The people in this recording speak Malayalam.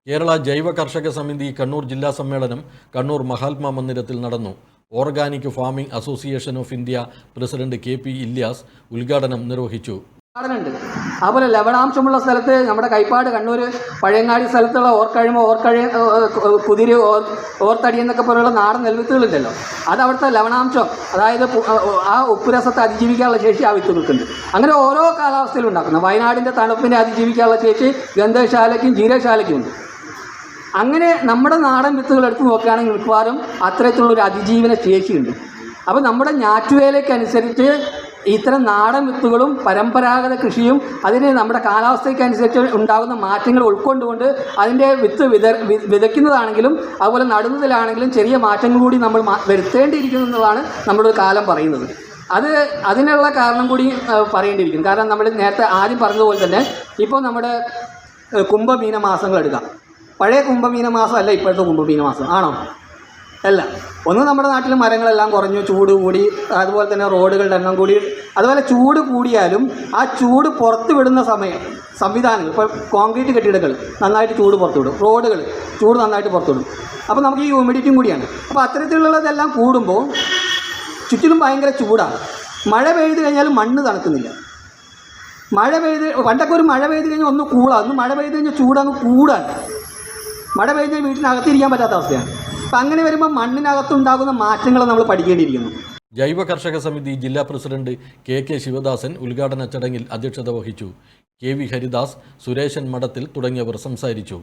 കേരള ജൈവ കർഷക സമിതി കണ്ണൂർ ജില്ലാ സമ്മേളനം കണ്ണൂർ മഹാത്മാ മന്ദിരത്തിൽ നടന്നു. Organic farming association of India president KP Ilyas ഉദ്ഘാടനം നിർവഹിച്ചു. അതുപോലെ ലവണാംശമുള്ള സ്ഥലത്ത് നമ്മുടെ കൈപ്പാട് കണ്ണൂർ പഴയങ്ങാടി സ്ഥലത്തുള്ള കുതിര് ഓർത്തടി എന്നൊക്കെ പോലുള്ള നാടൻ നെൽവിത്തുകളുണ്ടല്ലോ, അത് അവിടുത്തെ ലവണാംശം, അതായത് ആ ഉപ്പുരസത്തെ അതിജീവിക്കാനുള്ള ശേഷി ആ വിത്തുകൾക്കുണ്ട്. അങ്ങനെ ഓരോ കാലാവസ്ഥയിലും ഉണ്ടാക്കുന്നത്. വയനാടിൻ്റെ തണുപ്പിനെ അതിജീവിക്കാനുള്ള ശേഷി ഗന്ധശാലയ്ക്കും ജീരശാലയ്ക്കും ഉണ്ട്. അങ്ങനെ നമ്മുടെ നാടൻ വിത്തുകൾ എടുത്ത് നോക്കുകയാണെങ്കിൽ മിക്കവാറും അത്തരത്തിലുള്ളൊരു അതിജീവന ശേഷിയുണ്ട്. അപ്പോൾ നമ്മുടെ ഞാറ്റുവേലയ്ക്കനുസരിച്ച് ഇത്തരം നാടൻ വിത്തുകളും പരമ്പരാഗത കൃഷിയും അതിന് നമ്മുടെ കാലാവസ്ഥയ്ക്കനുസരിച്ച് ഉണ്ടാകുന്ന മാറ്റങ്ങൾ ഉൾക്കൊണ്ടുകൊണ്ട് അതിൻ്റെ വിത്ത് വിതയ്ക്കുന്നതാണെങ്കിലും അതുപോലെ നടുന്നതിലാണെങ്കിലും ചെറിയ മാറ്റങ്ങൾ കൂടി നമ്മൾ വരുത്തേണ്ടിയിരിക്കുന്നു എന്നതാണ് നമ്മുടെ ഒരു കാലം പറയുന്നത്. അതിനുള്ള കാരണം കൂടി പറയേണ്ടിയിരിക്കുന്നു. കാരണം നമ്മൾ നേരത്തെ ആദ്യം പറഞ്ഞതുപോലെ തന്നെ ഇപ്പോൾ നമ്മുടെ കുംഭമീന മാസങ്ങൾ എടുക്കാം. പഴയ കുംഭമീന മാസം അല്ല ഇപ്പോഴത്തെ കുംഭമീന മാസം, ആണോ? അല്ല. ഒന്ന് നമ്മുടെ നാട്ടിൽ മരങ്ങളെല്ലാം കുറഞ്ഞു, ചൂട് കൂടി, അതുപോലെ തന്നെ റോഡുകളുടെ എണ്ണം കൂടി. അതുപോലെ ചൂട് കൂടിയാലും ആ ചൂട് പുറത്ത് വിടുന്ന സംവിധാനങ്ങൾ, ഇപ്പോൾ കോൺക്രീറ്റ് കെട്ടിടങ്ങൾ നന്നായിട്ട് ചൂട് പുറത്തു വിടും, റോഡുകൾ ചൂട് നന്നായിട്ട് പുറത്തു വിടും. അപ്പോൾ നമുക്ക് ഈ ഹ്യൂമിഡിറ്റിയും കൂടിയാണ്. അപ്പോൾ അത്തരത്തിലുള്ളതെല്ലാം കൂടുമ്പോൾ ചുറ്റിലും ഭയങ്കര ചൂടാണ്. മഴ പെയ്ത് കഴിഞ്ഞാലും മണ്ണ് തണുക്കുന്നില്ല. പണ്ടൊക്കെ ഒരു മഴ പെയ്ത് കഴിഞ്ഞാൽ ഒന്ന് കൂളാണ്, ഒന്ന് മഴ പെയ്ത് കഴിഞ്ഞാൽ ചൂടങ്ങ് കൂടാണ്. മഴ പെയ്ത് വീട്ടിനകത്തിരിക്കാൻ പറ്റാത്ത അവസ്ഥയാണ്. അപ്പം അങ്ങനെ വരുമ്പോൾ മണ്ണിനകത്തുണ്ടാകുന്ന മാറ്റങ്ങൾ നമ്മൾ പഠിക്കേണ്ടിയിരിക്കുന്നു. ജൈവ കർഷക സമിതി ജില്ലാ പ്രസിഡന്റ് KK ശിവദാസൻ ഉദ്ഘാടന ചടങ്ങിൽ അധ്യക്ഷത വഹിച്ചു. KV ഹരിദാസ്, സുരേശൻ മഠത്തിൽ തുടങ്ങിയവർ സംസാരിച്ചു.